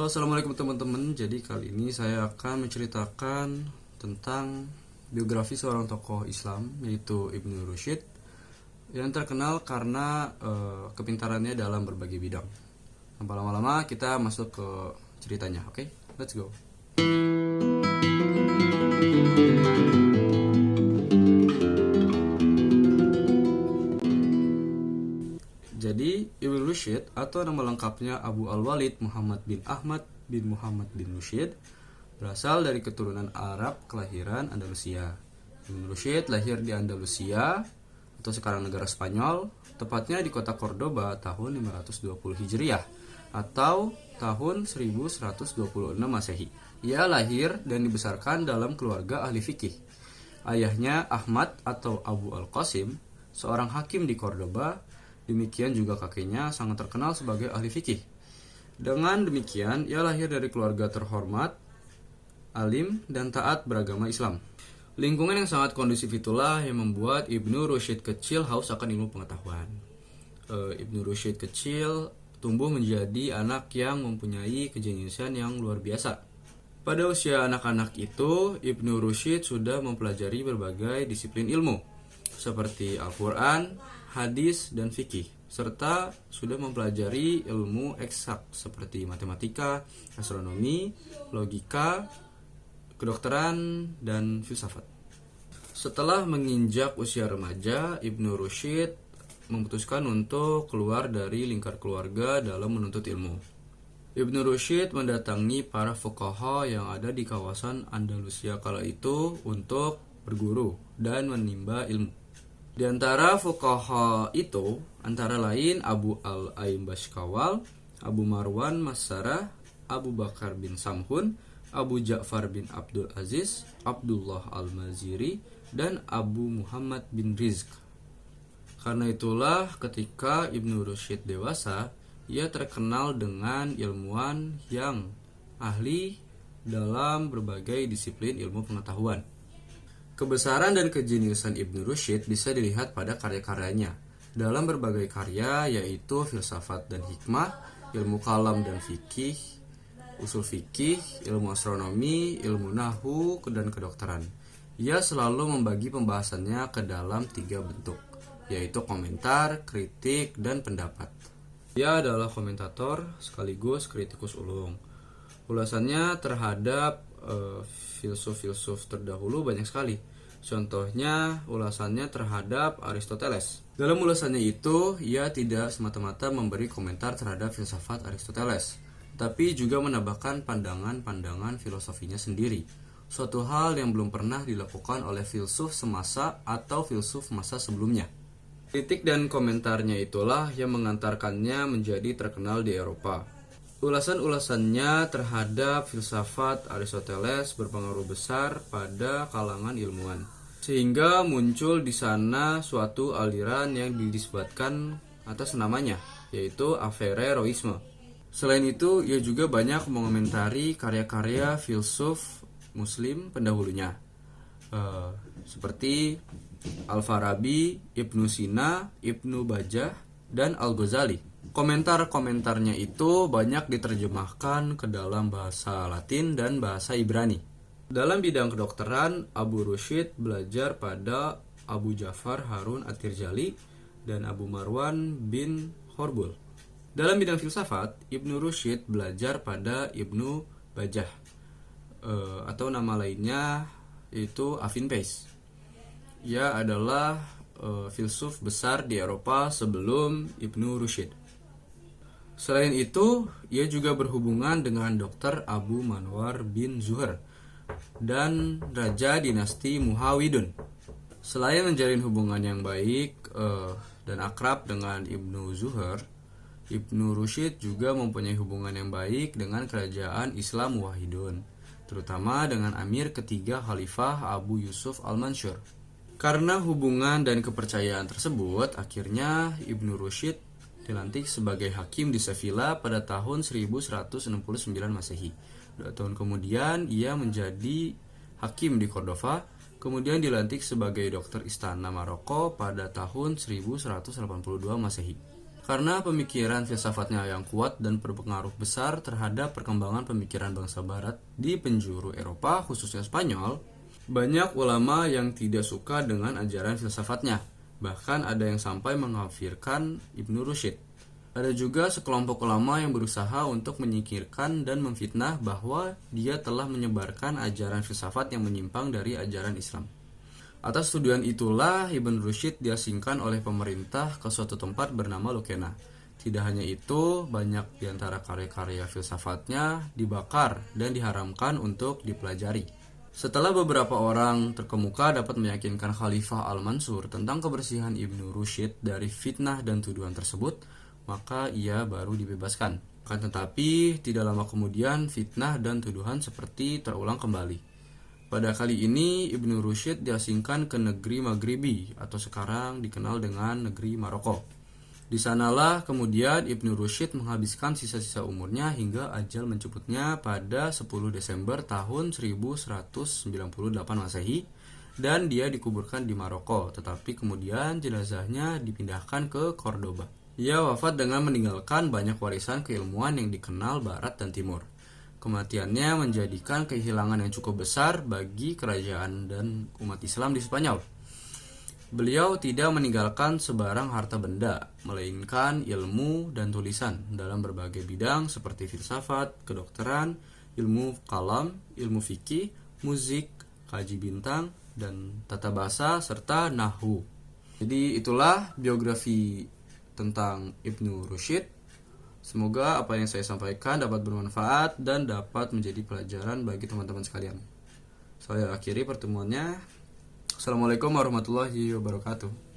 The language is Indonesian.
Halo, assalamualaikum teman-teman. Jadi kali ini saya akan menceritakan tentang biografi seorang tokoh Islam, yaitu Ibnu Rushd, yang terkenal karena kepintarannya dalam berbagai bidang. Tanpa lama-lama kita masuk ke ceritanya. Oke, let's go. Jadi Ibnu Rushd atau nama lengkapnya Abu Al-Walid Muhammad bin Ahmad bin Muhammad bin Rushd berasal dari keturunan Arab kelahiran Andalusia. Ibnu Rushd lahir di Andalusia atau sekarang negara Spanyol, tepatnya di kota Cordoba tahun 520 Hijriah atau tahun 1126 Masehi. Ia lahir dan dibesarkan dalam keluarga ahli fikih. Ayahnya Ahmad atau Abu Al-Qasim, seorang hakim di Cordoba. Demikian juga kakeknya sangat terkenal sebagai ahli fikih. Dengan demikian, ia lahir dari keluarga terhormat, alim, dan taat beragama Islam. Lingkungan yang sangat kondusif itulah yang membuat Ibnu Rushd kecil haus akan ilmu pengetahuan. Ibnu Rushd kecil tumbuh menjadi anak yang mempunyai kejeniusan yang luar biasa. Pada usia anak-anak itu, Ibnu Rushd sudah mempelajari berbagai disiplin ilmu, seperti Al-Quran, hadis, dan fikih, serta sudah mempelajari ilmu eksak seperti matematika, astronomi, logika, kedokteran, dan filsafat. Setelah menginjak usia remaja, Ibnu Rushd memutuskan untuk keluar dari lingkar keluarga dalam menuntut ilmu. Ibnu Rushd mendatangi para fuqaha yang ada di kawasan Andalusia kala itu untuk berguru dan menimba ilmu. Di antara fuqaha itu antara lain Abu Al-Aim Bashkawal, Abu Marwan Massarah, Abu Bakar bin Samhun, Abu Ja'far bin Abdul Aziz, Abdullah Al-Maziri, dan Abu Muhammad bin Rizq. Karena itulah ketika Ibnu Rushd dewasa, ia terkenal dengan ilmuwan yang ahli dalam berbagai disiplin ilmu pengetahuan. Kebesaran dan kejeniusan Ibnu Rushd bisa dilihat pada karya-karyanya dalam berbagai karya, yaitu filsafat dan hikmah, ilmu kalam dan fikih, usul fikih, ilmu astronomi, ilmu nahwu, dan kedokteran. Ia selalu membagi pembahasannya ke dalam 3 bentuk, yaitu komentar, kritik, dan pendapat. Ia adalah komentator sekaligus kritikus ulung. Ulasannya terhadap filsuf-filsuf terdahulu banyak sekali. Contohnya ulasannya terhadap Aristoteles. Dalam ulasannya itu, ia tidak semata-mata memberi komentar terhadap filsafat Aristoteles, tapi juga menambahkan pandangan-pandangan filosofinya sendiri, suatu hal yang belum pernah dilakukan oleh filsuf semasa atau filsuf masa sebelumnya. Kritik dan komentarnya itulah yang mengantarkannya menjadi terkenal di Eropa. Ulasan-ulasannya terhadap filsafat Aristoteles berpengaruh besar pada kalangan ilmuwan, sehingga muncul di sana suatu aliran yang dinisbatkan atas namanya, yaitu Averroisme. Selain itu, ia juga banyak mengomentari karya-karya filsuf Muslim pendahulunya, seperti Al-Farabi, Ibnu Sina, Ibnu Bajjah, dan Al-Ghazali. Komentar-komentarnya itu banyak diterjemahkan ke dalam bahasa Latin dan bahasa Ibrani. Dalam bidang kedokteran, Abu Rushd belajar pada Abu Ja'far Harun At-Tirjali dan Abu Marwan bin Horbul. Dalam bidang filsafat, Ibnu Rushd belajar pada Ibnu Bajjah, atau nama lainnya yaitu Avin Pais. Ia adalah filsuf besar di Eropa sebelum Ibnu Rushd. Selain itu, ia juga berhubungan dengan Dr. Abu Manwar bin Zuhair dan Raja dinasti Muhawidun. Selain menjalin hubungan yang baik dan akrab dengan Ibnu Zuhair, Ibnu Rushd juga mempunyai hubungan yang baik dengan kerajaan Islam Wahidun, terutama dengan Amir ketiga Khalifah Abu Yusuf Al-Mansur. Karena hubungan dan kepercayaan tersebut, akhirnya Ibnu Rushd dilantik sebagai hakim di Sevilla pada tahun 1169 Masehi. 2 tahun kemudian ia menjadi hakim di Cordova, kemudian dilantik sebagai dokter istana Maroko pada tahun 1182 Masehi. Karena pemikiran filsafatnya yang kuat dan berpengaruh besar terhadap perkembangan pemikiran bangsa barat di penjuru Eropa, khususnya Spanyol, banyak ulama yang tidak suka dengan ajaran filsafatnya. Bahkan ada yang sampai mengkafirkan Ibnu Rusyid. Ada juga sekelompok ulama yang berusaha untuk menyingkirkan dan memfitnah bahwa dia telah menyebarkan ajaran filsafat yang menyimpang dari ajaran Islam. Atas tuduhan itulah Ibn Rushd diasingkan oleh pemerintah ke suatu tempat bernama Lucena. Tidak hanya itu, banyak di antara karya-karya filsafatnya dibakar dan diharamkan untuk dipelajari. Setelah beberapa orang terkemuka dapat meyakinkan Khalifah Al-Mansur tentang kebersihan Ibn Rushd dari fitnah dan tuduhan tersebut, maka ia baru dibebaskan. Akan tetapi, tidak lama kemudian fitnah dan tuduhan seperti terulang kembali. Pada kali ini, Ibn Rushd diasingkan ke negeri Maghribi atau sekarang dikenal dengan negeri Maroko. Di sanalah kemudian Ibn Rushd menghabiskan sisa-sisa umurnya hingga ajal menjemputnya pada 10 Desember tahun 1198 Masehi dan dia dikuburkan di Maroko, tetapi kemudian jenazahnya dipindahkan ke Cordoba. Ia wafat dengan meninggalkan banyak warisan keilmuan yang dikenal Barat dan Timur. Kematiannya menjadikan kehilangan yang cukup besar bagi kerajaan dan umat Islam di Spanyol. Beliau tidak meninggalkan sebarang harta benda, melainkan ilmu dan tulisan dalam berbagai bidang seperti filsafat, kedokteran, ilmu kalam, ilmu fikih, musik, kaji bintang, dan tata bahasa, serta nahwu. Jadi itulah biografi tentang Ibnu Rushd. Semoga apa yang saya sampaikan dapat bermanfaat dan dapat menjadi pelajaran bagi teman-teman sekalian. Saya akhiri pertemuannya. Assalamualaikum warahmatullahi wabarakatuh.